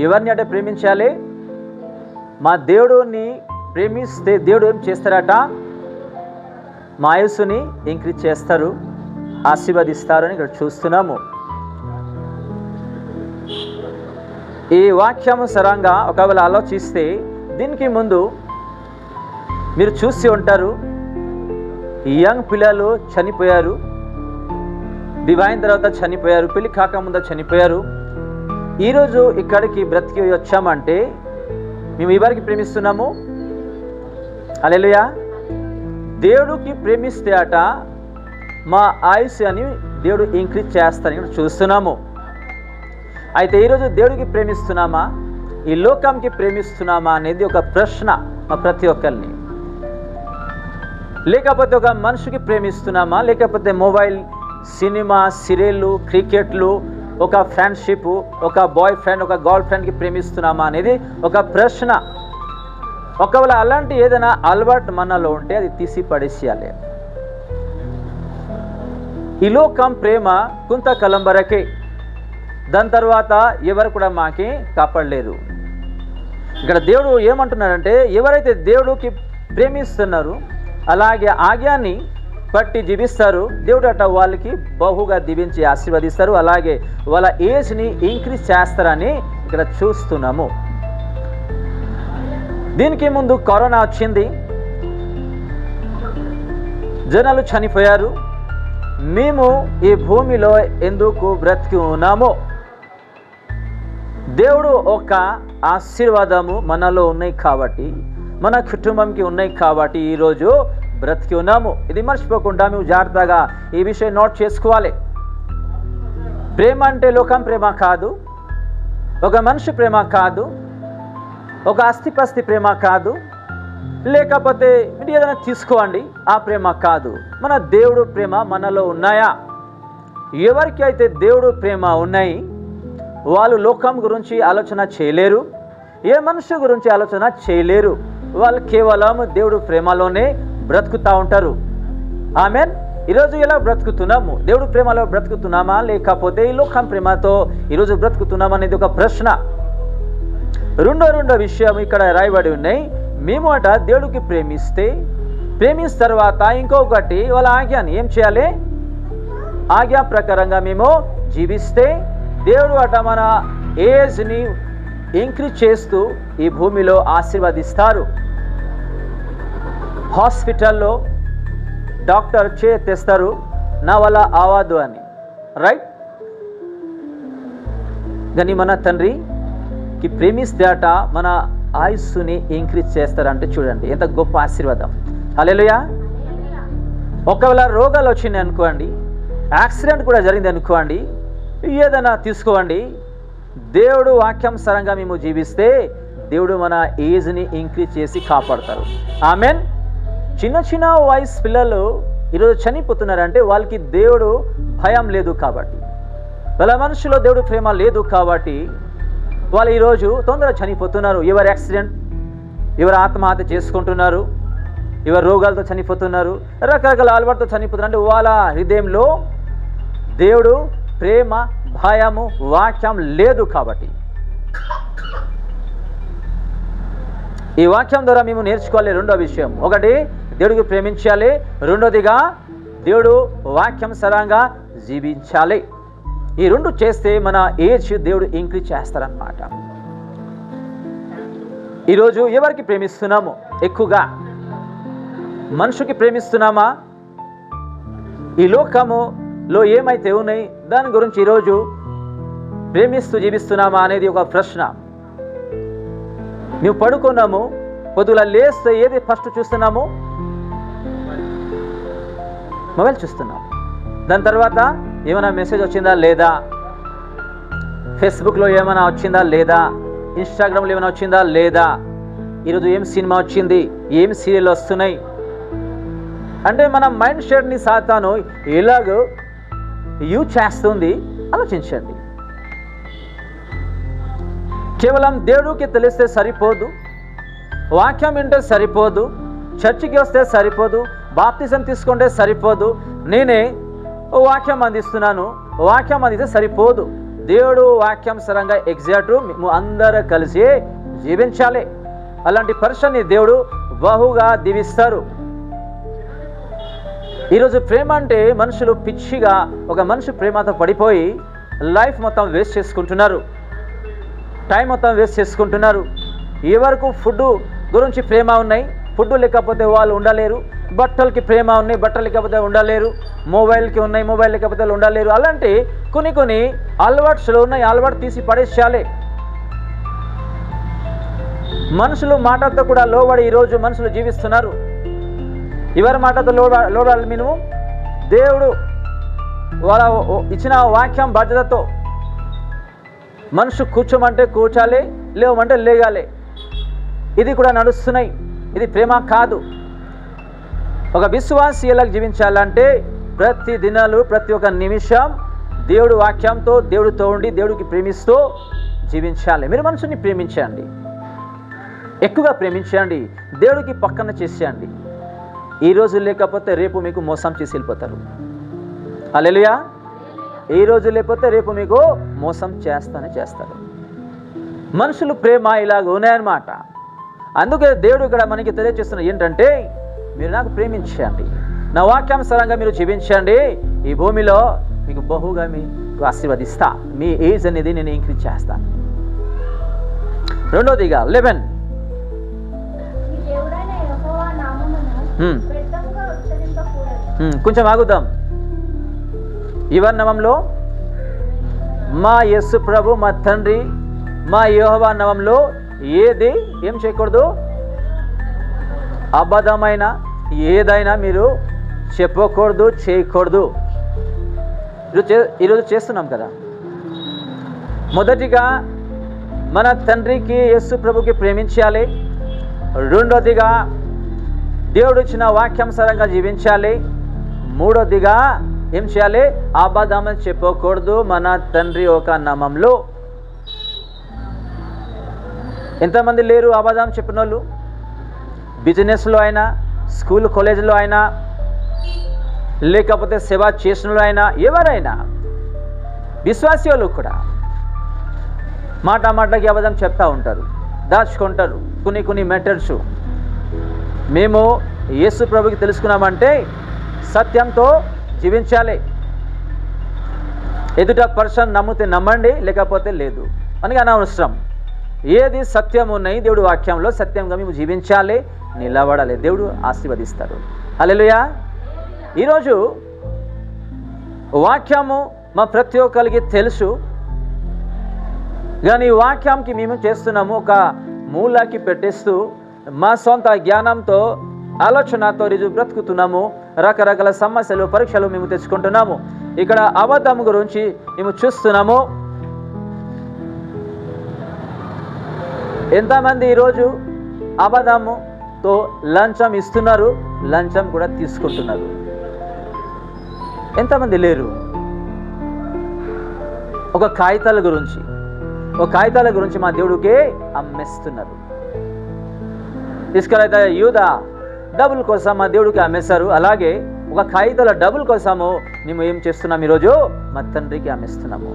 ఎవరిని అంటే ప్రేమించాలి? మా దేవుడిని ప్రేమిస్తే దేవుడు ఏం చేస్తారట? మా ఆయుస్సుని ఇంక్రీజ్ చేస్తారు, ఆశీర్వదిస్తారు అని ఇక్కడ చూస్తున్నాము. ఈ వాక్యానుసారంగా ఒకవేళ ఆలోచిస్తే దీనికి ముందు మీరు చూసి ఉంటారు, యంగ్ పిల్లలు చనిపోయారు, వివాహం తర్వాత చనిపోయారు, పెళ్లి కాకముందు చనిపోయారు. ఈరోజు ఇక్కడికి బ్రతికి వచ్చామంటే మేము ఎవరికి ప్రేమిస్తున్నాము? హల్లెలూయా. దేవుడికి ప్రేమిస్తే అట మా ఆయుష్ అని దేవుడు ఇంక్రీజ్ చేస్తారని చూస్తున్నాము. అయితే ఈరోజు దేవుడికి ప్రేమిస్తున్నామా, ఈ లోకంకి ప్రేమిస్తున్నామా అనేది ఒక ప్రశ్న మా ప్రతి ఒక్కరిని. లేకపోతే ఒక మనిషికి ప్రేమిస్తున్నామా, లేకపోతే మొబైల్, సినిమా, సీరియళ్ళు, క్రికెట్లు, ఒక ఫ్రెండ్షిప్, ఒక బాయ్ ఫ్రెండ్, ఒక గర్ల్ ఫ్రెండ్కి ప్రేమిస్తున్నామా అనేది ఒక ప్రశ్న. ఒకవేళ అలాంటి ఏదైనా అలవాటు మనలో ఉంటే అది తీసి పడేసేయాలి. ఈ లోకం ప్రేమ కొంతకాలం వరకే, దాని తర్వాత ఎవరు కూడా మాకి కాపాడలేరు. ఇక్కడ దేవుడు ఏమంటున్నాడంటే ఎవరైతే దేవుడికి ప్రేమిస్తున్నారు అలాగే ఆజ్ఞని పట్టి జీవిస్తారు, దేవుడు అట వాళ్ళకి బహుగా దీవించి ఆశీర్వదిస్తారు, అలాగే వాళ్ళ ఏజ్ని ఇంక్రీజ్ చేస్తారని ఇక్కడ చూస్తున్నాము. దీనికి ముందు కరోనా వచ్చింది, జనాలు చనిపోయారు. మేము ఈ భూమిలో ఎందుకు బ్రతికి ఉన్నామో దేవుడు ఒక ఆశీర్వాదము మనలో ఉన్నాయి కాబట్టి, మన కుటుంబంకి ఉన్నాయి కాబట్టి ఈరోజు బ్రతికి ఉన్నాము. ఇది మర్చిపోకుండా మేము జాగ్రత్తగా ఈ విషయం నోట్ చేసుకోవాలి. ప్రేమ అంటే లోకం ప్రేమ కాదు, ఒక మనిషి ప్రేమ కాదు, ఒక ఆస్తిపస్తి ప్రేమ కాదు, లేకపోతే మీరు ఏదైనా తీసుకోండి ఆ ప్రేమ కాదు. మన దేవుడు ప్రేమ మనలో ఉన్నాయా? ఎవరికి అయితే దేవుడు ప్రేమ ఉన్నాయి వాళ్ళు లోకం గురించి ఆలోచన చేయలేరు, ఏ మనిషి గురించి ఆలోచన చేయలేరు. వాళ్ళు కేవలం దేవుడు ప్రేమలోనే బ్రతుకుతూ ఉంటారు. ఆమెన్. ఈరోజు ఎలా బ్రతుకుతున్నాము? దేవుడు ప్రేమలో బ్రతుకుతున్నామా, లేకపోతే ఈ లోకం ప్రేమతో ఈరోజు బ్రతుకుతున్నామా అనేది ఒక ప్రశ్న. రెండో విషయం ఇక్కడ రాయబడి ఉన్నాయి. మేము అట దేవుడికి ప్రేమిస్తే తర్వాత ఇంకొకటి వాళ్ళ ఆజ్ఞని ఏం చేయాలి? ఆజ్ఞ ప్రకారంగా మేము జీవిస్తే దేవుడు అట మన ఏజ్ని ఇంక్రీజ్ చేస్తూ ఈ భూమిలో ఆశీర్వదిస్తారు. హాస్పిటల్లో డాక్టర్ తెస్తారు, నా వల్ల అవ్వదు అని, రైట్? కానీ మన తండ్రికి ప్రేమిస్తే అట మన ఆయుస్సుని ఇంక్రీజ్ చేస్తారంటే చూడండి ఎంత గొప్ప ఆశీర్వాదం. హల్లెలూయా. ఒకవేళ రోగాలు వచ్చినాయి అనుకోండి, యాక్సిడెంట్ కూడా జరిగింది అనుకోండి, ఏదైనా తీసుకోండి, దేవుడు వాక్యానుసారంగా మేము జీవిస్తే దేవుడు మన ఏజ్ని ఇంక్రీజ్ చేసి కాపాడతారు. ఆమెన్. చిన్న వయసు పిల్లలు ఈరోజు చనిపోతున్నారంటే వాళ్ళకి దేవుడు భయం లేదు కాబట్టి, వాళ్ళ మనుషులో దేవుడు ప్రేమ లేదు కాబట్టి వాళ్ళు ఈరోజు తొందరగా చనిపోతున్నారు. ఎవరు యాక్సిడెంట్, ఎవరు ఆత్మహత్య చేసుకుంటున్నారు, ఎవరు రోగాలతో చనిపోతున్నారు, రకరకాల అలవాటుతో చనిపోతున్నారు. అంటే వాళ్ళ హృదయంలో దేవుడు ప్రేమ, భయము, వాక్యం లేదు కాబట్టి. ఈ వాక్యం ద్వారా మేము నేర్చుకోవాలి రెండో విషయం. ఒకటి, దేవుడికి ప్రేమించాలి. రెండోదిగా దేవుడు వాక్యం సరంగా జీవించాలి. ఈ రెండు చేస్తే మన ఏజ్ దేవుడు ఇంక్రీజ్ చేస్తారన్నమాట. ఈరోజు ఎవరికి ప్రేమిస్తున్నాము? ఎక్కువగా మనుషుకి ప్రేమిస్తున్నామా? ఈ లోకములో ఏమైతే ఉన్నాయి దాని గురించి ఈరోజు ప్రేమిస్తూ జీవిస్తున్నామా అనేది ఒక ప్రశ్న. మేము పడుకున్నాము, పొద్దుల లేస్తే ఏది ఫస్ట్ చూస్తున్నాము? మొబైల్ చూస్తున్నాము. దాని తర్వాత ఏమైనా మెసేజ్ వచ్చిందా లేదా, ఫేస్బుక్లో ఏమైనా వచ్చిందా లేదా, ఇన్స్టాగ్రామ్లో ఏమైనా వచ్చిందా లేదా, ఈరోజు ఏం సినిమా వచ్చింది, ఏం సీరియల్ వస్తున్నాయి అంటే మన మైండ్ సెట్ని సాతాను ఎలాగో యూజ్ చేస్తుంది ఆలోచించండి. కేవలం దేవుడికి తెలిస్తే సరిపోదు, వాక్యం వింటే సరిపోదు, చర్చికి వస్తే సరిపోదు, బాప్తిజం తీసుకుంటే సరిపోదు, నేనే వాక్యం అందిస్తున్నాను, వాక్యం అందిస్తే సరిపోదు. దేవుడు వాక్యానుసారంగా ఎగ్జాక్ట్ మేము అందరూ కలిసి జీవించాలి. అలాంటి పర్సన్ని దేవుడు బహుగా దీవిస్తారు. ఈరోజు ప్రేమ అంటే మనుషులు పిచ్చిగా ఒక మనిషి ప్రేమతో పడిపోయి లైఫ్ మొత్తం వేస్ట్ చేసుకుంటున్నారు, టైం మొత్తం వేస్ట్ చేసుకుంటున్నారు. ఈ వరకు ఫుడ్ గురించి ప్రేమ ఉన్నాయి, ఫుడ్ లేకపోతే వాళ్ళు ఉండలేరు. బట్టలకి ప్రేమ ఉన్నాయి, బట్టలు లేకపోతే ఉండలేరు. మొబైల్కి ఉన్నాయి, మొబైల్ లేకపోతే ఉండలేరు. అలాంటి కొన్ని అలవాట్లు ఉన్నాయి, అలవాటు తీసి పడేసేయాలి. మనుషులు మాటతో కూడా లోబడి ఈరోజు మనుషులు జీవిస్తున్నారు. ఎవరి మాటతో లోబడాలి? మేము దేవుడు వాళ్ళ ఇచ్చిన వాక్యం బాధ్యతతో మనుషు కూర్చోమంటే కూర్చాలి, లేవమంటే లేగాలి. ఇది కూడా నడుస్తున్నాయి. ఇది ప్రేమ కాదు. ఒక విశ్వాసి ఎలా జీవించాలంటే ప్రతి దినాలు ప్రతి ఒక్క నిమిషం దేవుడు వాక్యంతో దేవుడితో ఉండి దేవుడికి ప్రేమిస్తూ జీవించాలి. మీరు మనుషుని ప్రేమించండి, ఎక్కువగా ప్రేమించండి, దేవుడికి పక్కన చేసేయండి. ఈరోజు లేకపోతే రేపు మీకు మోసం చేసి వెళ్ళిపోతారు. హల్లెలూయా. ఈరోజు లేకపోతే రేపు మీకు మోసం చేస్తారు. మనుషులు ప్రేమ ఇలాగ ఉన్నాయన్నమాట. అందుకే దేవుడు ఇక్కడ మనకి తెలియజేస్తున్న ఏంటంటే మీరు నాకు ప్రేమించండి, నా వాక్యానుసారంగా మీరు జీవించండి, ఈ భూమిలో మీకు బహుగా మీకు ఆశీర్వదిస్తా, మీ ఏజ్ అనేది నేను ఇంక్రీజ్ చేస్తాను. రెండోదిగా 11 కొంచెం ఆగుదాం. ఎవరి నామంలో? మా యేసు ప్రభు, మా తండ్రి, మా యెహోవా నామంలో ఏం చేయకూడదు? అబద్ధమైన ఏదైనా మీరు చెప్పకూడదు, చేయకూడదు. ఈరోజు చేస్తున్నాం కదా. మొదటిగా మన తండ్రికి యేసు ప్రభుకి ప్రేమించాలి. రెండోదిగా దేవుడు ఇచ్చిన వాక్యానుసారంగా జీవించాలి. మూడోదిగా ఏం చేయాలి? అబద్ధం చెప్పకూడదు మన తండ్రి ఒక నామంలో. ఎంతమంది లేరు అబద్ధం చెప్పిన వాళ్ళు? బిజినెస్లో అయినా, స్కూల్ కాలేజీలో అయినా, లేకపోతే సేవ చేసిన అయినా, ఎవరైనా విశ్వాసీ వాళ్ళు కూడా మాటకి అబద్ధం చెప్తూ ఉంటారు, దాచుకుంటారు కొన్ని మెథడ్స్. మేము యేసు ప్రభుకి తెలుసుకున్నామంటే సత్యంతో జీవించాలి. ఎదుట పర్సన్ నమ్మితే నమ్మండి, లేకపోతే లేదు, మనకి అనవసరం. ఏది సత్యం ఉన్నాయి దేవుడు వాక్యంలో సత్యంగా మేము జీవించాలి, నిలబడాలి. దేవుడు ఆశీర్వదిస్తాడు. హల్లెలూయా. ఈరోజు వాక్యము మా ప్రతి ఒక్కరికి తెలుసు, కానీ ఈ వాక్యంకి మేము చేస్తున్నాము ఒక మూలకి పెట్టేస్తూ మా సొంత జ్ఞానంతో ఆలోచనతో రుజువు బ్రతుకుతున్నాము. రకరకాల సమస్యలు పరీక్షలు మేము తెచ్చుకుంటున్నాము. ఇక్కడ అబద్ధం గురించి మేము చూస్తున్నాము. ఎంతమంది ఈరోజు అబద్ధముతో లంచం ఇస్తున్నారు, లంచం కూడా తీసుకుంటున్నారు? ఎంతమంది లేరు? ఒక కాగితాల గురించి మా దేవుడికే అమ్మేస్తున్నారు. తీసుకెళ్ళైతే యూదా డబ్బుల కోసం మా దేవుడికి అమ్మేస్తారు. అలాగే ఒక కాగితాల డబ్బుల కోసము మేము ఏం చేస్తున్నాం? ఈరోజు మా తండ్రికి అమ్మేస్తున్నాము.